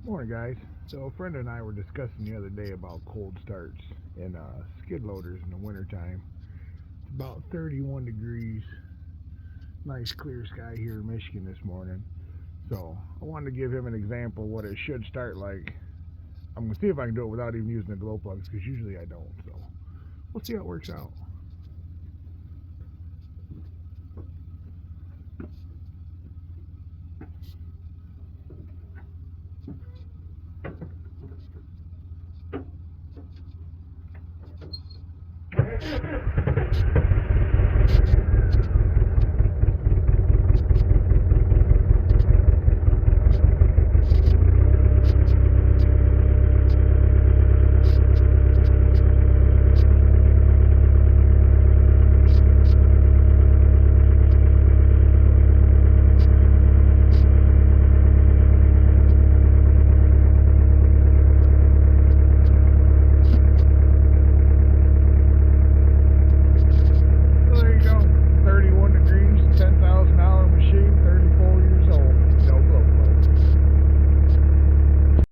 Morning, guys. So, a friend and I were discussing the other day about cold starts and skid loaders in the wintertime. It's about 31 degrees, nice clear sky here in Michigan this morning. So, I wanted to give him an example of what it should start like. I'm going to see if I can do it without even using the glow plugs because usually I don't. So, we'll see how it works out.